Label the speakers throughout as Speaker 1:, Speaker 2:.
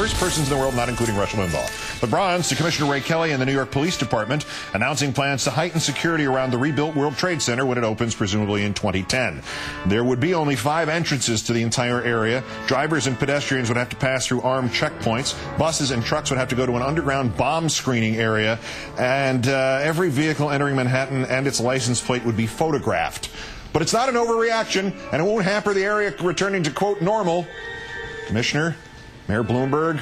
Speaker 1: Worst persons in the world, not including Rush Limbaugh. But bronze to Commissioner Ray Kelly and the New York Police Department, announcing plans to heighten security around the rebuilt World Trade Center when it opens, presumably in 2010. There would be only 5 entrances to the entire area. Drivers and pedestrians would have to pass through armed checkpoints. Buses and trucks would have to go to an underground bomb screening area. And every vehicle entering Manhattan and its license plate would be photographed. But it's not an overreaction, and it won't hamper the area returning to, quote, normal. Commissioner, Mayor Bloomberg,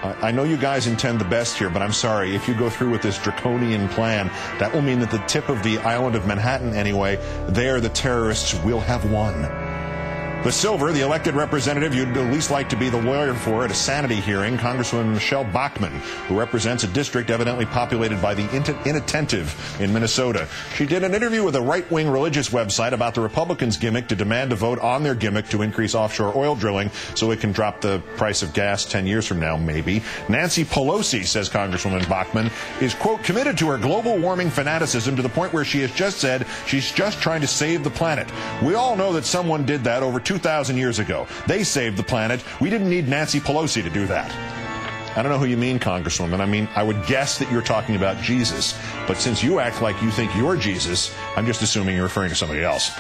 Speaker 1: I know you guys intend the best here, but I'm sorry. If you go through with this draconian plan, that will mean that the tip of the island of Manhattan, anyway, there the terrorists will have won. The Silver, the elected representative you'd at least like to be the lawyer for at a sanity hearing, Congresswoman Michelle Bachmann, who represents a district evidently populated by the inattentive in Minnesota. She did an interview with a right-wing religious website about the Republicans' gimmick to demand a vote on their gimmick to increase offshore oil drilling so it can drop the price of gas 10 years from now, maybe. Nancy Pelosi, says Congresswoman Bachmann, is, quote, committed to her global warming fanaticism to the point where she has just said she's just trying to save the planet. We all know that someone did that over 2,000 years ago. They saved the planet. We didn't need Nancy Pelosi to do that. I don't know who you mean, Congresswoman. I mean, I would guess that you're talking about Jesus. But since you act like you think you're Jesus, I'm just assuming you're referring to somebody else.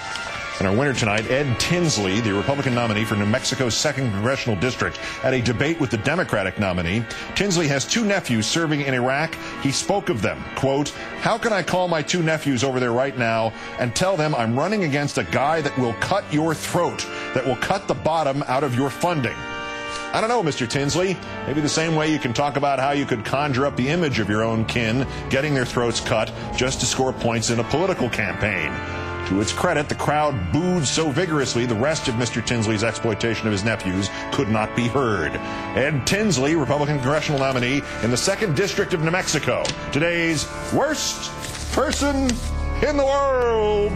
Speaker 1: And our winner tonight, Ed Tinsley, the Republican nominee for New Mexico's 2nd Congressional District, had a debate with the Democratic nominee. Tinsley has 2 nephews serving in Iraq. He spoke of them, quote, how can I call my 2 nephews over there right now and tell them I'm running against a guy that will cut your throat, that will cut the bottom out of your funding? I don't know, Mr. Tinsley. Maybe the same way you can talk about how you could conjure up the image of your own kin getting their throats cut just to score points in a political campaign. To its credit, the crowd booed so vigorously the rest of Mr. Tinsley's exploitation of his nephews could not be heard. Ed Tinsley, Republican congressional nominee in the 2nd District of New Mexico, today's worst person in the world.